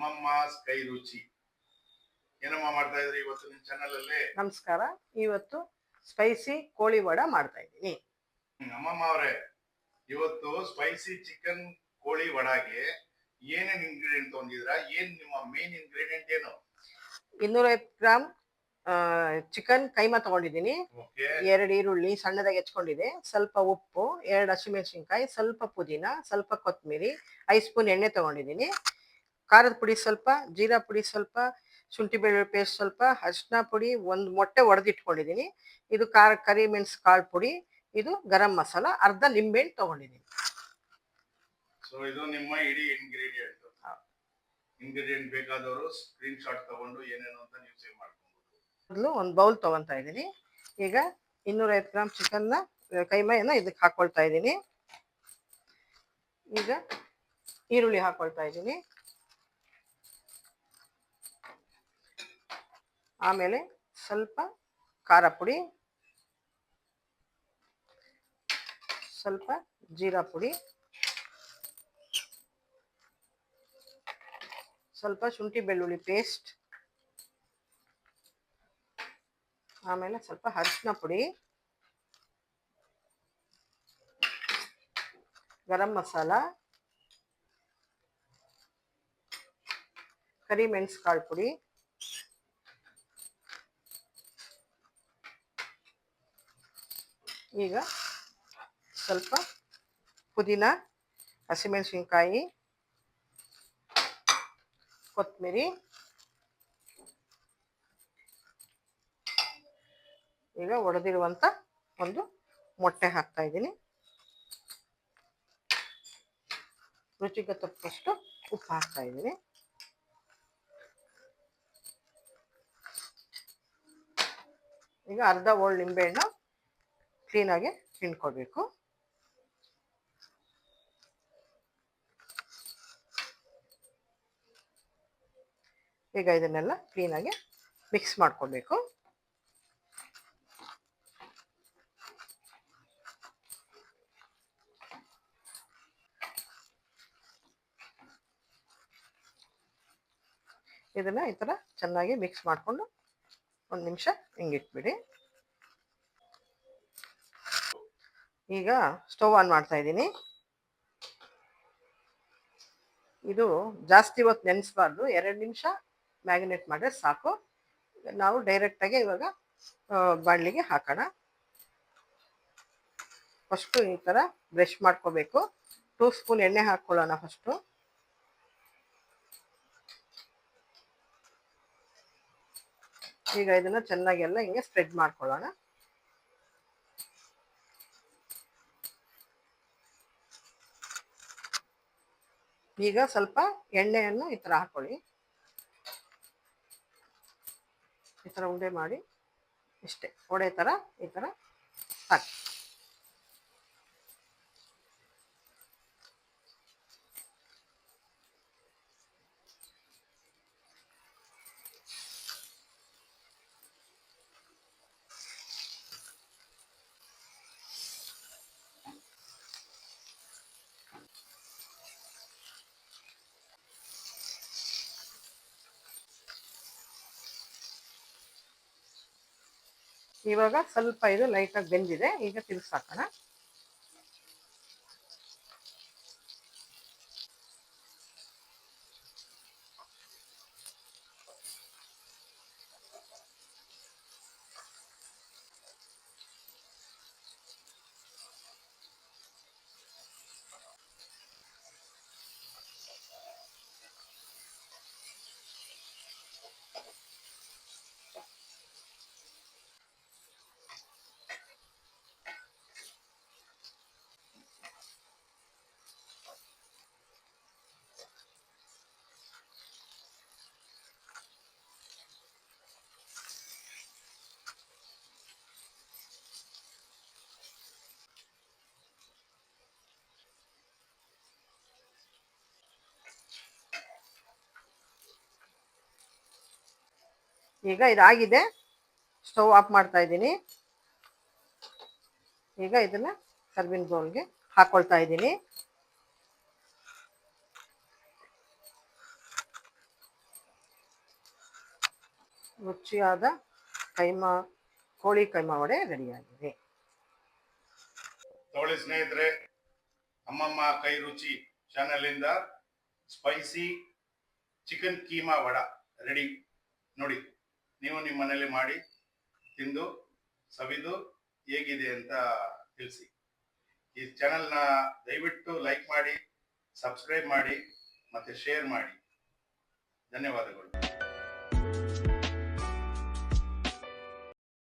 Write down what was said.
ಅಮ್ಮಮ್ಮ ಕೈ ರುಚಿ ಏನಮ್ಮ ಮಾಡ್ತಾ ಇದ್ರಿ ಇವತ್ತು ನಿಮ್ಮ ಚಾನಲ್ ಅಲ್ಲಿ? ನಮಸ್ಕಾರ. ಇವತ್ತು ಸ್ಪೈಸಿ ಕೋಳಿ ವಡ ಮಾಡ್ತಾ ಇದ್ದೀನಿ. ಅಮ್ಮಮ್ಮ ಅವರೇ, ಇವತ್ತು ಸ್ಪೈಸಿ ಚಿಕನ್ ಕೋಳಿ ವಡಾಗೆ ಏನೇನ್ ಇಂಗ್ರೀಡಿಯೆಂಟ್ ತಗೊಂಡಿದ್ದೀರಾ? ಏನ್ ನಿಮ್ಮ ಮೇನ್ ಇಂಗ್ರೀಡಿಯೆಂಟ್ ಏನು? 250 ಗ್ರಾಮ್ ಚಿಕನ್ ಕೈಮಾ ತಗೊಂಡಿದ್ದೀನಿ. ಓಕೆ. 2 ಈರುಳ್ಳಿ ಸಣ್ಣದಾಗಿ ಹೆಚ್ಕೊಂಡಿದೆ, ಸ್ವಲ್ಪ ಉಪ್ಪು, 2 ಹಸಿಮೆಣಸಿನ್ಕಾಯಿ, ಸ್ವಲ್ಪ ಪುದೀನ, ಸ್ವಲ್ಪ ಕೊತ್ತಂಬರಿ, 5 ಸ್ಪೂನ್ ಎಣ್ಣೆ ತಗೊಂಡಿದ್ದೀನಿ. ಖಾರದ ಪುಡಿ ಸ್ವಲ್ಪ, ಜೀರಾ ಪುಡಿ ಸ್ವಲ್ಪ, ಶುಂಠಿ ಬೆಳ್ಳುಳ್ಳಿ ಪೇಸ್ಟ್ ಸ್ವಲ್ಪ, ಅರಿಶಿನ ಪುಡಿ, 1 ಮೊಟ್ಟೆ ಒಡೆದಿಟ್ಕೊಂಡಿದ್ದೀನಿ. ಇದು ಕರಿಮೆಣಸು ಕಾಳು ಪುಡಿ, ಇದು ಗರಂ ಮಸಾಲ, ಅರ್ಧ ನಿಂಬೆಹಣ್ಣು ತಗೊಂಡಿದ್ದೀನಿ. ಸೊ ಇದು ನಿಮ್ಮ ಇಡೀ ಇಂಗ್ರೀಡಿಯೆಂಟ್. ಇಂಗ್ರೀಡಿಯೆಂಟ್ ಬೇಕಾದವರು ಸ್ಕ್ರೀನ್ ಶಾಟ್ ತಗೊಂಡು ಏನೇನು ಅಂತ ನೀವು ಸೇವ್ ಮಾಡ್ಕೊಬಹುದು. ಮೊದಲು ಒಂದು ಬೌಲ್ ತಗೊತಾ ಇದ್ದೀನಿ. ಈಗ 250 ಗ್ರಾಮ್ ಚಿಕನ್ನ ಕೈಮೆನ ಇದಕ್ಕೆ ಹಾಕೊಳ್ತಾ ಇದ್ದೀನಿ. ಈಗ ಈರುಳ್ಳಿ ಹಾಕೊಳ್ತಾ ಇದ್ದೀನಿ. ಆಮೇಲೆ ಸ್ವಲ್ಪ ಖಾರ ಪುಡಿ, ಸ್ವಲ್ಪ ಜೀರಾ ಪುಡಿ, ಸ್ವಲ್ಪ ಶುಂಠಿ ಬೆಳ್ಳುಳ್ಳಿ ಪೇಸ್ಟ್, ಆಮೇಲೆ ಸ್ವಲ್ಪ ಅರಿಶಿನ ಪುಡಿ, ಗರಂ ಮಸಾಲ, ಕರಿಮೆಣಸು ಕಾಳು ಪುಡಿ, ಈಗ ಸ್ವಲ್ಪ ಪುದೀನ, ಹಸಿಮೆಣಸಿನ್ಕಾಯಿ, ಕೊತ್ತಂಬರಿ, ಈಗ ಒಡೆದಿರುವಂಥ ಒಂದು ಮೊಟ್ಟೆ ಹಾಕ್ತಾ ಇದ್ದೀನಿ. ರುಚಿಗೆ ತಕ್ಕಷ್ಟು ಉಪ್ಪು ಹಾಕ್ತಾ ಇದ್ದೀನಿ. ಈಗ ಅರ್ಧ ಓಳ್ ನಿಂಬೆಹಣ್ಣು ಕ್ಲೀನಾಗಿ ಹಿಂಡ್ಕೊಳ್ಬೇಕು. ಈಗ ಇದನ್ನೆಲ್ಲ ಕ್ಲೀನಾಗಿ ಮಿಕ್ಸ್ ಮಾಡ್ಕೊಳ್ಬೇಕು. ಇದನ್ನ ಈ ಥರ ಚೆನ್ನಾಗಿ ಮಿಕ್ಸ್ ಮಾಡಿಕೊಂಡು 1 ನಿಮಿಷ ಹಿಂಗಿಟ್ಬಿಡಿ. ಈಗ ಸ್ಟವ್ ಆನ್ ಮಾಡ್ತಾ ಇದ್ದೀನಿ. ಇದು ಜಾಸ್ತಿ ಹೊತ್ತು ನೆನೆಸಬಾರ್ದು, 2 ನಿಮಿಷ ಮ್ಯಾರಿನೇಟ್ ಮಾಡಿದ್ರೆ ಸಾಕು. ನಾವು ಡೈರೆಕ್ಟಾಗಿ ಇವಾಗ ಬಾಣಲಿಗೆ ಹಾಕೋಣ. ಫಸ್ಟು ಈ ಥರ ಬ್ರಷ್ ಮಾಡ್ಕೋಬೇಕು. 2 ಸ್ಪೂನ್ ಎಣ್ಣೆ ಹಾಕ್ಕೊಳ್ಳೋಣ ಫಸ್ಟು. ಈಗ ಇದನ್ನು ಚೆನ್ನಾಗಿ ಎಲ್ಲ ಹಿಂಗೆ ಸ್ಪ್ರೆಡ್ ಮಾಡ್ಕೊಳ್ಳೋಣ. ಈಗ ಸ್ವಲ್ಪ ಎಣ್ಣೆಯನ್ನು ಈ ಥರ ಹಾಕೊಳ್ಳಿ. ಈ ಥರ ಉಂಡೆ ಮಾಡಿ ಇಷ್ಟೇ ಒಡೆ ಥರ ಈ ಥರ ಹಾಕಿ. ಇವಾಗ ಸ್ವಲ್ಪ ಇದು ಲೈಟಾಗಿ ಬೆಂದಿದೆ. ಈಗ ತಿರ್ಗಿಸಾಕೋಣ. ಈಗ ಇದಾಗಿದೆ. ಸ್ಟವ್ ಆಫ್ ಮಾಡ್ತಾ ಇದ್ದೀನಿ. ಈಗ ಇದನ್ನ ಸರ್ವಿಂಗ್ ಬೌಲ್ಗೆ ಹಾಕೊಳ್ತಾ ಇದ್ದೀನಿ. ರುಚಿಯಾದ ಕೈಮಾ ಕೋಳಿ ಕೈಮಾ ವಡೆ ರೆಡಿಯಾಗಿದೆ. ತಗೊಳ್ಳಿ ಸ್ನೇಹಿತರೆ, ಅಮ್ಮಮ್ಮ ಕೈ ರುಚಿ ಚಾನೆಲ್ ಇಂದ spicy chicken keema vada ready. ನೋಡಿ, ನೀವು ನಿಮ್ಮ ಮನೇಲಿ ಮಾಡಿ ತಿಂದು ಸವಿದು ಹೇಗಿದೆ ಅಂತ ತಿಳಿಸಿ. ಈ ಚಾನೆಲ್ನ ದಯವಿಟ್ಟು ಲೈಕ್ ಮಾಡಿ, ಸಬ್ಸ್ಕ್ರೈಬ್ ಮಾಡಿ ಮತ್ತೆ ಶೇರ್ ಮಾಡಿ. ಧನ್ಯವಾದಗಳು.